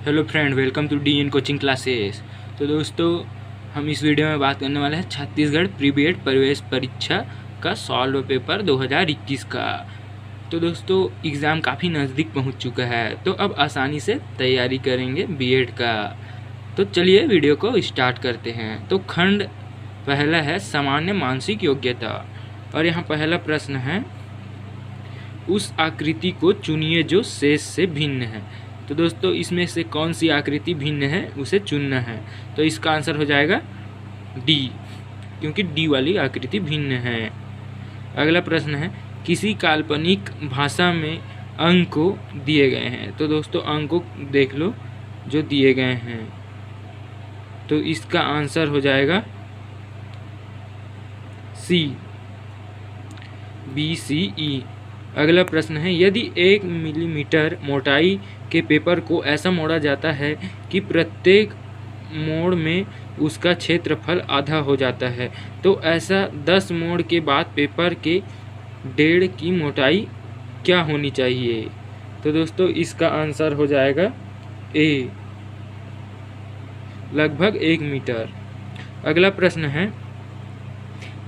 Hello friend, welcome to DN coaching classes. तो दोस्तों, हम इस वीडियो में बात करने वाले हैं छत्तीसगढ़ प्री बीएड प्रवेश परीक्षा का सॉल्व पेपर 2021 का। तो दोस्तों, एग्ज़ाम काफ़ी नज़दीक पहुंच चुका है, तो अब आसानी से तैयारी करेंगे बीएड का। तो चलिए वीडियो को स्टार्ट करते हैं। तो खंड पहला है सामान्य मानसिक योग्यता, और यहाँ पहला प्रश्न है, उस आकृति को चुनिए जो शेष से भिन्न है। तो दोस्तों, इसमें से कौन सी आकृति भिन्न है उसे चुनना है। तो इसका आंसर हो जाएगा डी, क्योंकि डी वाली आकृति भिन्न है। अगला प्रश्न है, किसी काल्पनिक भाषा में अंक को दिए गए हैं। तो दोस्तों, अंक को देख लो जो दिए गए हैं, तो इसका आंसर हो जाएगा सी, BCE। अगला प्रश्न है, यदि 1 मिलीमीटर मोटाई के पेपर को ऐसा मोड़ा जाता है कि प्रत्येक मोड़ में उसका क्षेत्रफल आधा हो जाता है, तो ऐसा 10 मोड़ के बाद पेपर के डेढ़ की मोटाई क्या होनी चाहिए। तो दोस्तों, इसका आंसर हो जाएगा ए, लगभग 1 मीटर। अगला प्रश्न है,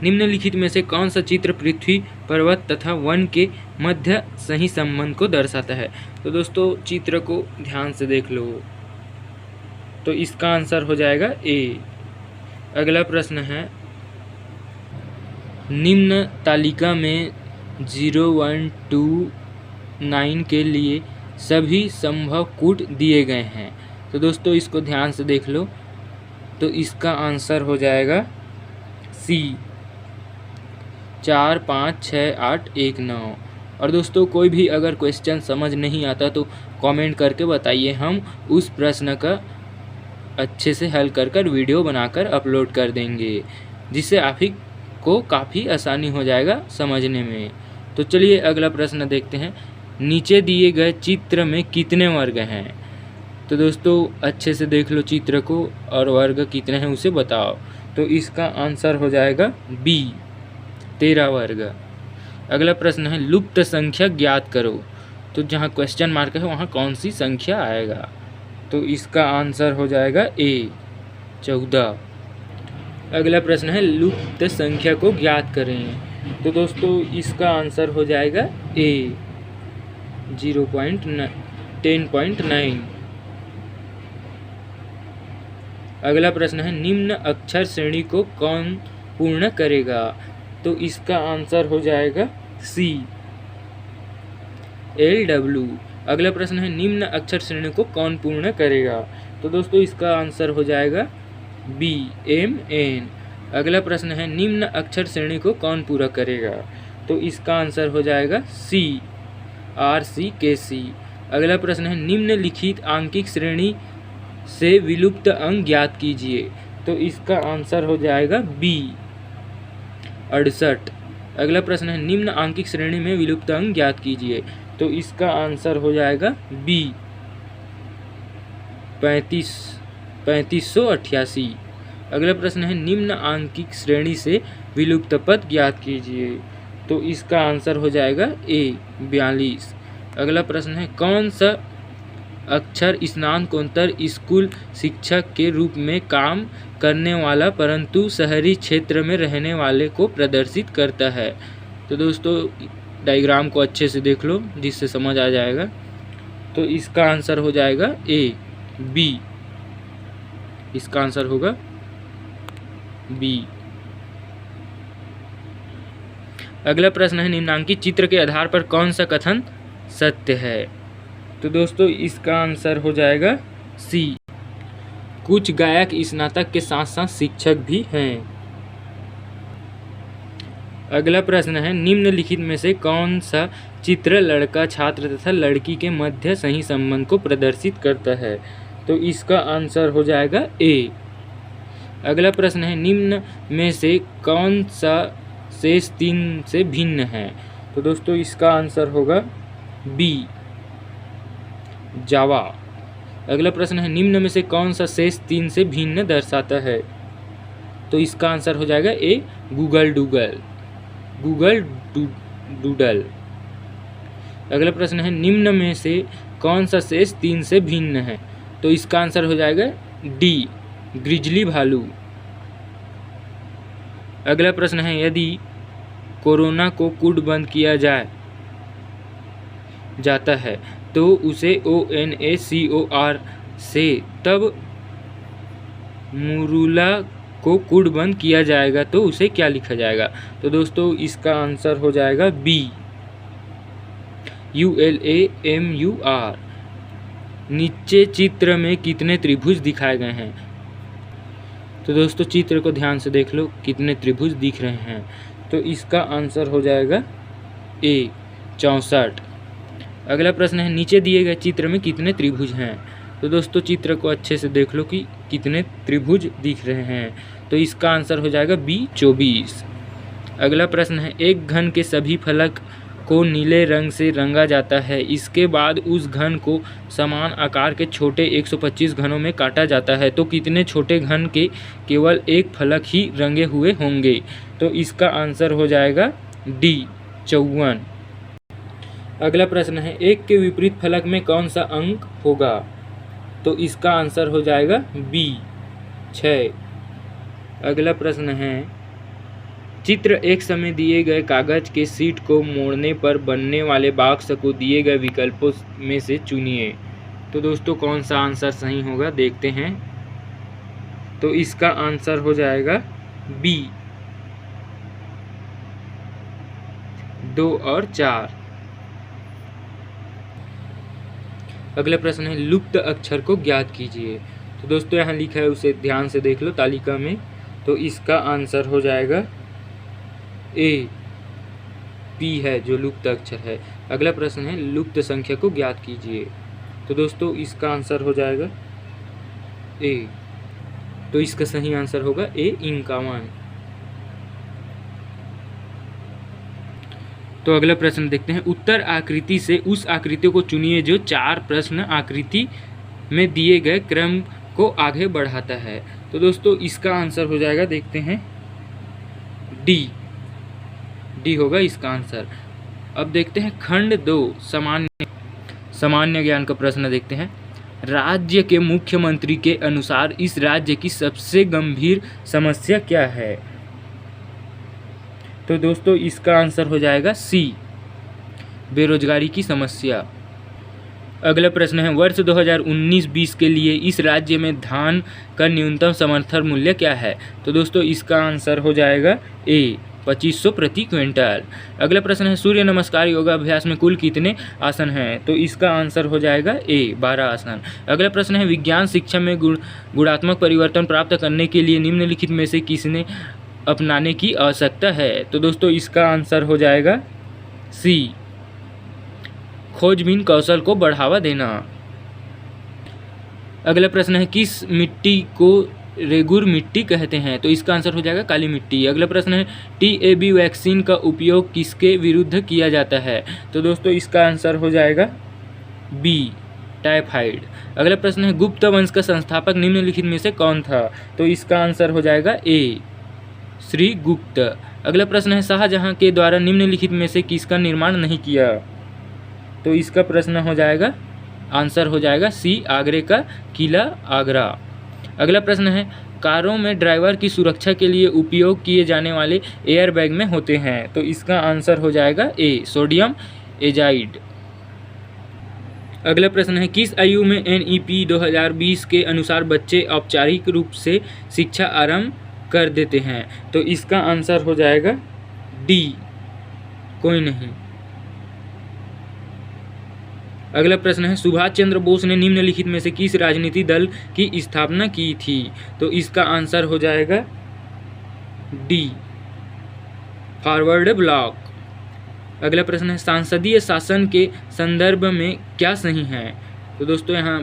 निम्नलिखित में से कौन सा चित्र पृथ्वी, पर्वत तथा वन के मध्य सही संबंध को दर्शाता है। तो दोस्तों, चित्र को ध्यान से देख लो, तो इसका आंसर हो जाएगा ए। अगला प्रश्न है, निम्न तालिका में 0, 1, 2, 9 के लिए सभी संभव कूट दिए गए हैं। तो दोस्तों, इसको ध्यान से देख लो, तो इसका आंसर हो जाएगा सी, 4, 5, 6, 8, 1, 9। और दोस्तों, कोई भी अगर क्वेश्चन समझ नहीं आता तो कमेंट करके बताइए, हम उस प्रश्न का अच्छे से हल कर वीडियो बनाकर अपलोड कर देंगे, जिससे आप ही को काफ़ी आसानी हो जाएगा समझने में। तो चलिए अगला प्रश्न देखते हैं, नीचे दिए गए चित्र में कितने वर्ग हैं। तो दोस्तों, अच्छे से देख लो चित्र को, और वर्ग कितने हैं उसे बताओ। तो इसका आंसर हो जाएगा बी, 13 वर्ग। अगला प्रश्न है, लुप्त संख्या ज्ञात करो। तो जहाँ क्वेश्चन मार्क है वहाँ कौन सी संख्या आएगा। तो इसका आंसर हो जाएगा ए, 14। अगला प्रश्न है, लुप्त संख्या को ज्ञात करें। तो दोस्तों, इसका आंसर हो जाएगा ए, 10.9। अगला प्रश्न है, निम्न अक्षर श्रेणी को कौन पूर्ण करेगा। तो इसका आंसर हो जाएगा सी, LW। अगला प्रश्न है, निम्न अक्षर श्रेणी को कौन पूर्ण करेगा। तो दोस्तों, इसका आंसर हो जाएगा बी, MN। अगला प्रश्न है, निम्न अक्षर श्रेणी को कौन पूरा करेगा। तो इसका आंसर हो जाएगा सी, RCKC। अगला प्रश्न है, निम्नलिखित आंकिक श्रेणी से विलुप्त अंक ज्ञात कीजिए। तो इसका आंसर हो जाएगा बी, 68। अगला प्रश्न है, निम्न आंकिक श्रेणी में विलुप्त अंक ज्ञात कीजिए। तो इसका आंसर हो जाएगा बी, 3588। अगला प्रश्न है, निम्न आंकिक श्रेणी से विलुप्त पद ज्ञात कीजिए। तो इसका आंसर हो जाएगा ए, 42। अगला प्रश्न है, कौन सा अक्षर स्नातकोत्तर स्कूल शिक्षक के रूप में काम करने वाला परंतु शहरी क्षेत्र में रहने वाले को प्रदर्शित करता है। तो दोस्तों, डायग्राम को अच्छे से देख लो, जिससे समझ आ जाएगा। तो इसका आंसर हो जाएगा ए, बी। इसका आंसर होगा बी। अगला प्रश्न है, निम्नांकित चित्र के आधार पर कौन सा कथन सत्य है। तो दोस्तों, इसका आंसर हो जाएगा सी, कुछ गायक स्नातक के साथ साथ शिक्षक भी हैं। अगला प्रश्न है, निम्नलिखित में से कौन सा चित्र लड़का, छात्र तथा लड़की के मध्य सही संबंध को प्रदर्शित करता है। तो इसका आंसर हो जाएगा ए। अगला प्रश्न है, निम्न में से कौन सा शेष 3 से भिन्न है। तो दोस्तों, इसका आंसर होगा बी, जावा। अगला प्रश्न है, निम्न में से कौन सा शेष 3 से भिन्न दर्शाता है। तो इसका आंसर हो जाएगा ए, गूगल डूडल। अगला प्रश्न है, निम्न में से कौन सा शेष 3 से भिन्न है। तो इसका आंसर हो जाएगा डी, ग्रिजली भालू। अगला प्रश्न है, यदि कोरोना को कूटबंद किया जाता है तो उसे ONACOR से तब मुरुला को कूटबंद किया जाएगा तो उसे क्या लिखा जाएगा? तो दोस्तों इसका आंसर हो जाएगा बी, ULAMUR। नीचे चित्र में कितने त्रिभुज दिखाए गए हैं? तो दोस्तों चित्र को ध्यान से देख लो, कितने त्रिभुज दिख रहे हैं। तो इसका आंसर हो जाएगा ए, 64। अगला प्रश्न है, नीचे दिए गए चित्र में कितने त्रिभुज हैं? तो दोस्तों चित्र को अच्छे से देख लो कि कितने त्रिभुज दिख रहे हैं। तो इसका आंसर हो जाएगा बी, 24। अगला प्रश्न है, एक घन के सभी फलक को नीले रंग से रंगा जाता है, इसके बाद उस घन को समान आकार के छोटे 125 घनों में काटा जाता है, तो कितने छोटे घन के केवल एक फलक ही रंगे हुए होंगे? तो इसका आंसर हो जाएगा डी, 54। अगला प्रश्न है, एक के विपरीत फलक में कौन सा अंक होगा? तो इसका आंसर हो जाएगा बी, 6। अगला प्रश्न है, चित्र एक समय दिए गए कागज के शीट को मोड़ने पर बनने वाले बॉक्स को दिए गए विकल्पों में से चुनिए। तो दोस्तों कौन सा आंसर सही होगा देखते हैं। तो इसका आंसर हो जाएगा बी, 2 और 4। अगला प्रश्न है, लुप्त अक्षर को ज्ञात कीजिए। तो दोस्तों यहाँ लिखा है, उसे ध्यान से देख लो तालिका में। तो इसका आंसर हो जाएगा ए, पी है जो लुप्त अक्षर है। अगला प्रश्न है, लुप्त संख्या को ज्ञात कीजिए। तो दोस्तों इसका आंसर हो जाएगा ए। तो इसका सही आंसर होगा ए, 51। तो अगला प्रश्न देखते हैं, उत्तर आकृति से उस आकृति को चुनिए जो 4 प्रश्न आकृति में दिए गए क्रम को आगे बढ़ाता है। तो दोस्तों इसका आंसर हो जाएगा, देखते हैं, डी होगा इसका आंसर। अब देखते हैं खंड 2, सामान्य ज्ञान का प्रश्न देखते हैं। राज्य के मुख्यमंत्री के अनुसार इस राज्य की सबसे गंभीर समस्या क्या है? तो दोस्तों इसका आंसर हो जाएगा सी, बेरोजगारी की समस्या। अगला प्रश्न है, वर्ष 2019-20 के लिए इस राज्य में धान का न्यूनतम समर्थन मूल्य क्या है? तो दोस्तों इसका आंसर हो जाएगा ए, 2500 प्रति क्विंटल। अगला प्रश्न है, सूर्य नमस्कार योगाभ्यास में कुल कितने आसन हैं? तो इसका आंसर हो जाएगा ए, 12 आसन। अगला प्रश्न है, विज्ञान शिक्षा में गुणात्मक परिवर्तन प्राप्त करने के लिए निम्नलिखित में से किसने अपनाने की आवश्यकता है? तो दोस्तों इसका आंसर हो जाएगा सी, खोजबीन कौशल को बढ़ावा देना। अगला प्रश्न है, किस मिट्टी को रेगुर मिट्टी कहते हैं? तो इसका आंसर हो जाएगा काली मिट्टी। अगला प्रश्न है, TAB वैक्सीन का उपयोग किसके विरुद्ध किया जाता है? तो दोस्तों इसका आंसर हो जाएगा बी, टाइफाइड। अगला प्रश्न है, गुप्त वंश का संस्थापक निम्नलिखित में से कौन था? तो इसका आंसर हो जाएगा ए, श्री गुप्त। अगला प्रश्न है, शाहजहां के द्वारा निम्नलिखित में से किसका निर्माण नहीं किया? तो इसका प्रश्न हो जाएगा, आंसर हो जाएगा सी, आगरे का किला आगरा। अगला प्रश्न है, कारों में ड्राइवर की सुरक्षा के लिए उपयोग किए जाने वाले एयर बैग में होते हैं? तो इसका आंसर हो जाएगा ए, सोडियम एजाइड। अगला प्रश्न है, किस आयु में NEP 2020 के अनुसार बच्चे औपचारिक रूप से शिक्षा आरंभ कर देते हैं? तो इसका आंसर हो जाएगा डी, कोई नहीं। अगला प्रश्न है, सुभाष चंद्र बोस ने निम्नलिखित में से किस राजनीतिक दल की स्थापना की थी? तो इसका आंसर हो जाएगा डी, फॉरवर्ड ब्लॉक। अगला प्रश्न है, सांसदीय शासन के संदर्भ में क्या सही है? तो दोस्तों यहाँ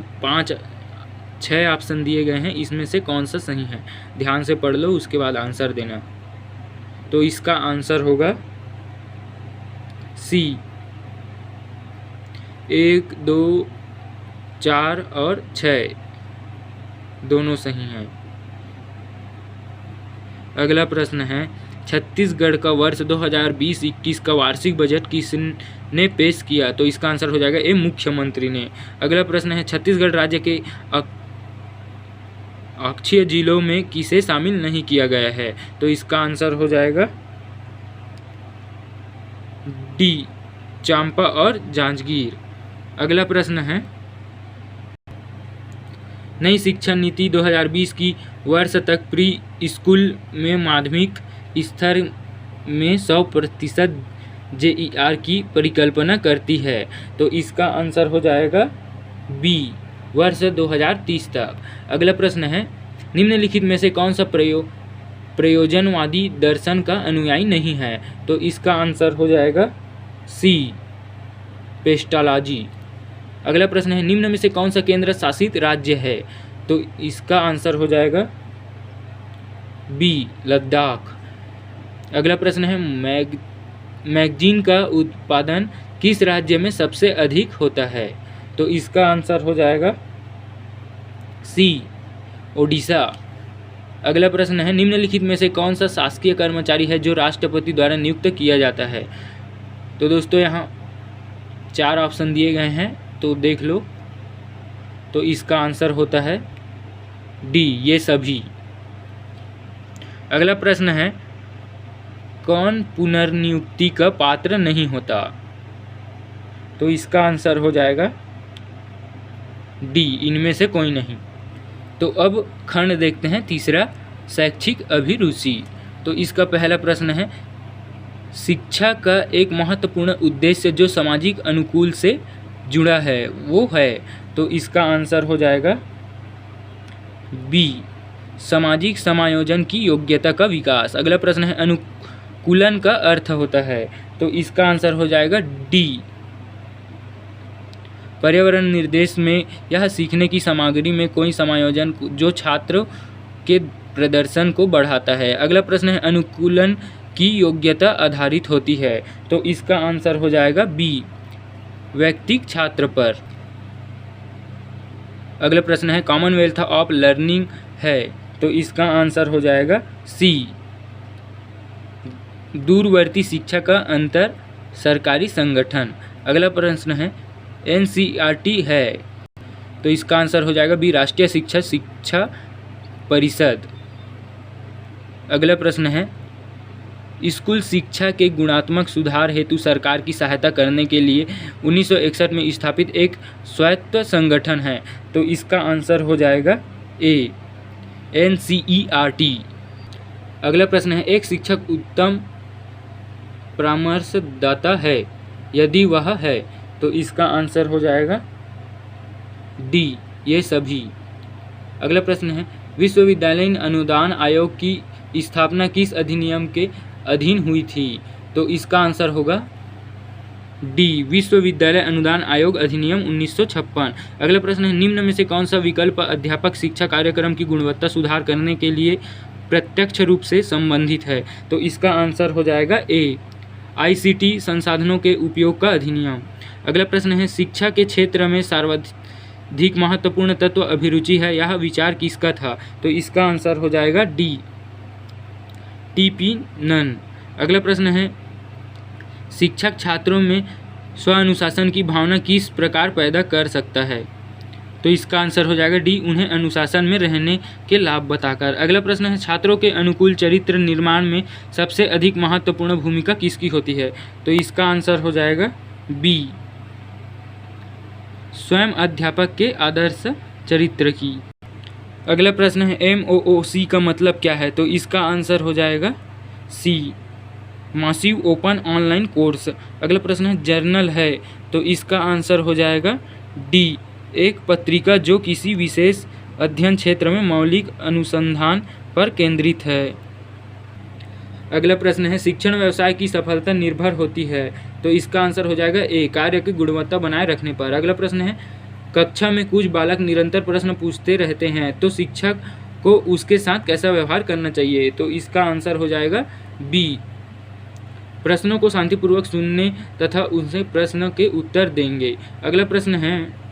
6 ऑप्शन दिए गए हैं, इसमें से कौन सा सही है? ध्यान से पढ़ लो, उसके बाद आंसर देना। तो इसका आंसर होगा सी, 1, 2, 4 और 6 दोनों सही हैं। अगला प्रश्न है, छत्तीसगढ़ का वर्ष 2020-21 का वार्षिक बजट किसने पेश किया? तो इसका आंसर हो जाएगा ए, मुख्यमंत्री ने। अगला प्रश्न है छत्तीसगढ़ राज्य के अक्षीय जिलों में किसे शामिल नहीं किया गया है? तो इसका आंसर हो जाएगा डी, चांपा और जांजगीर। अगला प्रश्न है नई शिक्षा नीति 2020 की वर्ष तक प्री स्कूल में माध्यमिक स्तर में 100% JER की परिकल्पना करती है। तो इसका आंसर हो जाएगा बी, वर्ष 2030 तक। अगला प्रश्न है निम्नलिखित में से कौन सा प्रयोजनवादी दर्शन का अनुयायी नहीं है? तो इसका आंसर हो जाएगा सी, पेस्टालॉजी। अगला प्रश्न है निम्न में से कौन सा केंद्र शासित राज्य है? तो इसका आंसर हो जाएगा बी, लद्दाख। अगला प्रश्न है मैगजीन का उत्पादन किस राज्य में सबसे अधिक होता है? तो इसका आंसर हो जाएगा सी, ओडिशा। अगला प्रश्न है निम्नलिखित में से कौन सा शासकीय कर्मचारी है जो राष्ट्रपति द्वारा नियुक्त किया जाता है? तो दोस्तों यहाँ 4 ऑप्शन दिए गए हैं, तो देख लो। तो इसका आंसर होता है डी, ये सभी। अगला प्रश्न है कौन पुनर्नियुक्ति का पात्र नहीं होता? तो इसका आंसर हो जाएगा डी, इनमें से कोई नहीं। तो अब खंड देखते हैं तीसरा, शैक्षिक अभिरुचि। तो इसका पहला प्रश्न है शिक्षा का एक महत्वपूर्ण उद्देश्य जो सामाजिक अनुकूल से जुड़ा है वो है? तो इसका आंसर हो जाएगा बी, सामाजिक समायोजन की योग्यता का विकास। अगला प्रश्न है अनुकूलन का अर्थ होता है? तो इसका आंसर हो जाएगा डी, पर्यावरण निर्देश में यह सीखने की सामग्री में कोई समायोजन जो छात्रों के प्रदर्शन को बढ़ाता है। अगला प्रश्न है अनुकूलन की योग्यता आधारित होती है? तो इसका आंसर हो जाएगा बी, व्यक्तिगत छात्र पर। अगला प्रश्न है कॉमनवेल्थ ऑफ लर्निंग है? तो इसका आंसर हो जाएगा सी, दूरवर्ती शिक्षा का अंतर सरकारी संगठन। अगला प्रश्न है NCERT है? तो इसका आंसर हो जाएगा बी, राष्ट्रीय शिक्षा परिषद। अगला प्रश्न है स्कूल शिक्षा के गुणात्मक सुधार हेतु सरकार की सहायता करने के लिए 1961 में स्थापित एक स्वायत्त संगठन है? तो इसका आंसर हो जाएगा ए, NCERT। अगला प्रश्न है एक शिक्षक उत्तम परामर्शदाता है? यदि वह है तो इसका आंसर हो जाएगा डी, ये सभी। अगला प्रश्न है विश्वविद्यालय अनुदान आयोग की स्थापना किस अधिनियम के अधीन हुई थी? तो इसका आंसर होगा डी, विश्वविद्यालय अनुदान आयोग अधिनियम 1956। अगला प्रश्न है निम्न में से कौन सा विकल्प अध्यापक शिक्षा कार्यक्रम की गुणवत्ता सुधार करने के लिए प्रत्यक्ष रूप से संबंधित है? तो इसका आंसर हो जाएगा ए, ICT संसाधनों के उपयोग का अधिनियम। अगला प्रश्न है शिक्षा के क्षेत्र में सर्वाधिक महत्वपूर्ण तत्व अभिरुचि है, यह विचार किसका था? तो इसका आंसर हो जाएगा डी, TP नन। अगला प्रश्न है शिक्षक छात्रों में स्व अनुशासन की भावना किस प्रकार पैदा कर सकता है? तो इसका आंसर हो जाएगा डी, उन्हें अनुशासन में रहने के लाभ बताकर। अगला प्रश्न है छात्रों के अनुकूल चरित्र निर्माण में सबसे अधिक महत्वपूर्ण भूमिका किसकी होती है? तो इसका आंसर हो जाएगा बी, स्वयं अध्यापक के आदर्श चरित्र की। अगला प्रश्न है MOOC का मतलब क्या है? तो इसका आंसर हो जाएगा सी, मासिव ओपन ऑनलाइन कोर्स। अगला प्रश्न है जर्नल है? तो इसका आंसर हो जाएगा डी, एक पत्रिका जो किसी विशेष अध्ययन क्षेत्र में मौलिक अनुसंधान पर केंद्रित है। अगला प्रश्न है शिक्षण व्यवसाय की सफलता निर्भर होती है? तो इसका आंसर हो जाएगा ए, कार्य की गुणवत्ता बनाए रखने पर। अगला प्रश्न है कक्षा में कुछ बालक निरंतर प्रश्न पूछते रहते हैं तो शिक्षक को उसके साथ कैसा व्यवहार करना चाहिए? तो इसका आंसर हो जाएगा बी, प्रश्नों को शांतिपूर्वक सुनने तथा उनसे प्रश्न के उत्तर देंगे। अगला प्रश्न है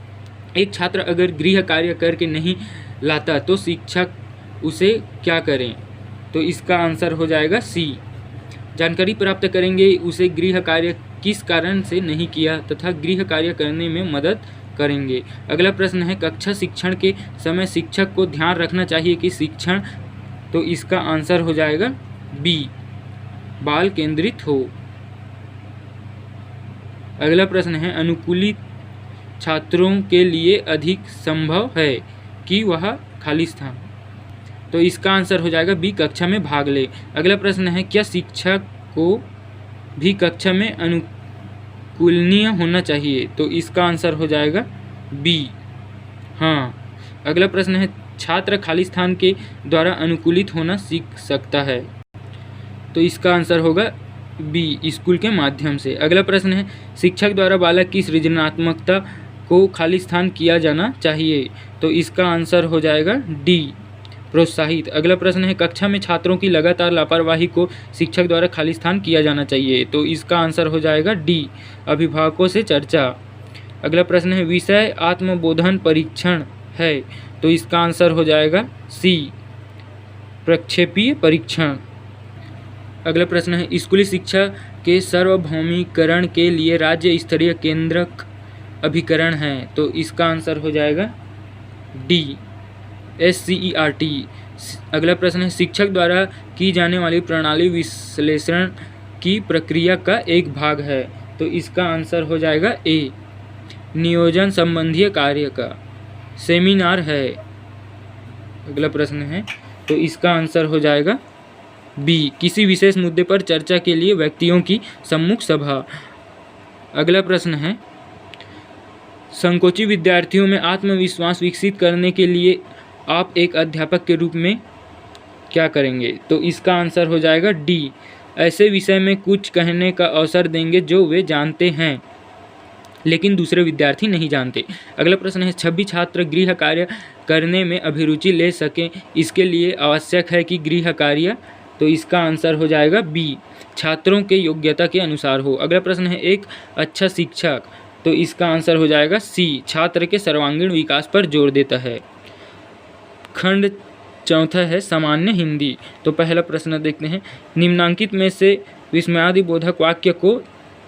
एक छात्र अगर गृह कार्य करके नहीं लाता तो शिक्षक उसे क्या करें? तो इसका आंसर हो जाएगा सी, जानकारी प्राप्त करेंगे उसे गृह कार्य किस कारण से नहीं किया तथा गृह कार्य करने में मदद करेंगे। अगला प्रश्न है कक्षा शिक्षण के समय शिक्षक को ध्यान रखना चाहिए कि शिक्षण, तो इसका आंसर हो जाएगा बी, बाल केंद्रित हो। अगला प्रश्न है अनुकूलित छात्रों के लिए अधिक संभव है कि वह खाली स्थान, तो इसका आंसर हो जाएगा बी, कक्षा में भाग ले। अगला प्रश्न है क्या शिक्षक को भी कक्षा में अनुकूलनीय होना चाहिए, तो इसका आंसर हो जाएगा बी, हाँ। अगला प्रश्न है छात्र खाली स्थान के द्वारा अनुकूलित होना सीख सकता है, तो इसका आंसर होगा बी, स्कूल के माध्यम से। अगला प्रश्न है शिक्षक द्वारा बालक की सृजनात्मकता को खाली स्थान किया जाना चाहिए, तो इसका आंसर हो जाएगा डी, प्रोत्साहित। अगला प्रश्न है कक्षा में छात्रों की लगातार लापरवाही को शिक्षक द्वारा खाली स्थान किया जाना चाहिए, तो इसका आंसर हो जाएगा डी, अभिभावकों से चर्चा। अगला प्रश्न है विषय आत्मबोधन परीक्षण है, तो इसका आंसर हो जाएगा सी, प्रक्षेपीय परीक्षण। अगला प्रश्न है स्कूली शिक्षा के सार्वभौमिकरण के लिए राज्य स्तरीय केंद्रक अभिकरण है, तो इसका आंसर हो जाएगा डी, SCERT। अगला प्रश्न है शिक्षक द्वारा की जाने वाली प्रणाली विश्लेषण की प्रक्रिया का एक भाग है, तो इसका आंसर हो जाएगा ए, नियोजन संबंधी कार्य का सेमिनार है। अगला प्रश्न है तो इसका आंसर हो जाएगा बी, किसी विशेष मुद्दे पर चर्चा के लिए व्यक्तियों की सम्मुख सभा। अगला प्रश्न है संकोची विद्यार्थियों में आत्मविश्वास विकसित करने के लिए आप एक अध्यापक के रूप में क्या करेंगे, तो इसका आंसर हो जाएगा डी, ऐसे विषय में कुछ कहने का अवसर देंगे जो वे जानते हैं लेकिन दूसरे विद्यार्थी नहीं जानते। अगला प्रश्न है 26 छात्र गृह कार्य करने में अभिरुचि ले सकें, इसके लिए आवश्यक है कि गृह कार्य, तो इसका आंसर हो जाएगा बी, छात्रों के योग्यता के अनुसार हो। अगला प्रश्न है एक अच्छा शिक्षक, तो इसका आंसर हो जाएगा सी, छात्र के सर्वांगीण विकास पर जोर देता है। खंड चौथा है सामान्य हिंदी, तो पहला प्रश्न देखते हैं निम्नांकित में से विस्मयादिबोधक वाक्य को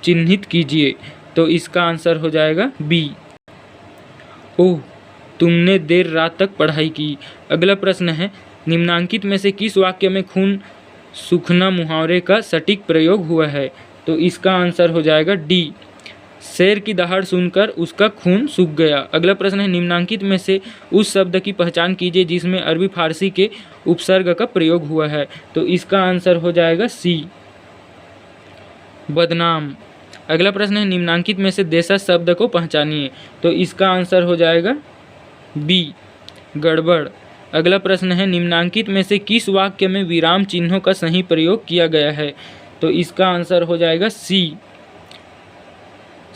चिन्हित कीजिए, तो इसका आंसर हो जाएगा बी, ओह तुमने देर रात तक पढ़ाई की। अगला प्रश्न है निम्नांकित में से किस वाक्य में खून सूखना मुहावरे का सटीक प्रयोग हुआ है, तो इसका आंसर हो जाएगा डी, शेर की दहाड़ सुनकर उसका खून सूख गया। अगला प्रश्न है निम्नांकित में से उस शब्द की पहचान कीजिए जिसमें अरबी फारसी के उपसर्ग का प्रयोग हुआ है, तो इसका आंसर हो जाएगा सी, बदनाम। अगला प्रश्न है निम्नांकित में से देशज शब्द को पहचानिए, तो इसका आंसर हो जाएगा बी, गड़बड़। अगला प्रश्न है निम्नांकित में से किस वाक्य में विराम चिन्हों का सही प्रयोग किया गया है, तो इसका आंसर हो जाएगा सी,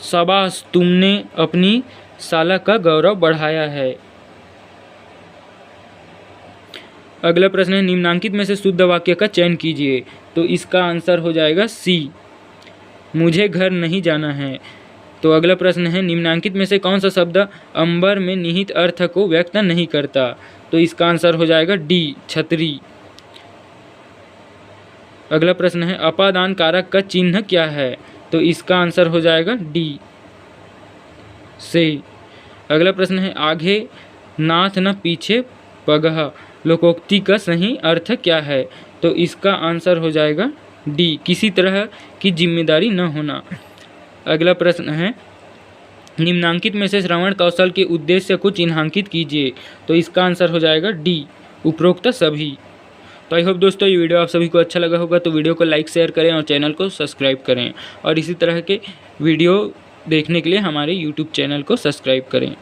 शाबाश तुमने अपनी साला का गौरव बढ़ाया है। अगला प्रश्न है निम्नांकित में से शुद्ध वाक्य का चयन कीजिए, तो इसका आंसर हो जाएगा सी, मुझे घर नहीं जाना है। तो अगला प्रश्न है निम्नांकित में से कौन सा शब्द अंबर में निहित अर्थ को व्यक्त नहीं करता, तो इसका आंसर हो जाएगा डी, छतरी। अगला प्रश्न है अपादान कारक का चिन्ह क्या है, तो इसका आंसर हो जाएगा डी, से। अगला प्रश्न है आगे नाथ न पीछे पगह लोकोक्ति का सही अर्थ क्या है, तो इसका आंसर हो जाएगा डी, किसी तरह की जिम्मेदारी न होना। अगला प्रश्न है निम्नांकित में से श्रवण कौशल के उद्देश्य को चिन्हांकित कीजिए, तो इसका आंसर हो जाएगा डी, उपरोक्त सभी। तो आई होप दोस्तों ये वीडियो आप सभी को अच्छा लगा होगा, तो वीडियो को लाइक शेयर करें और चैनल को सब्सक्राइब करें और इसी तरह के वीडियो देखने के लिए हमारे यूट्यूब चैनल को सब्सक्राइब करें।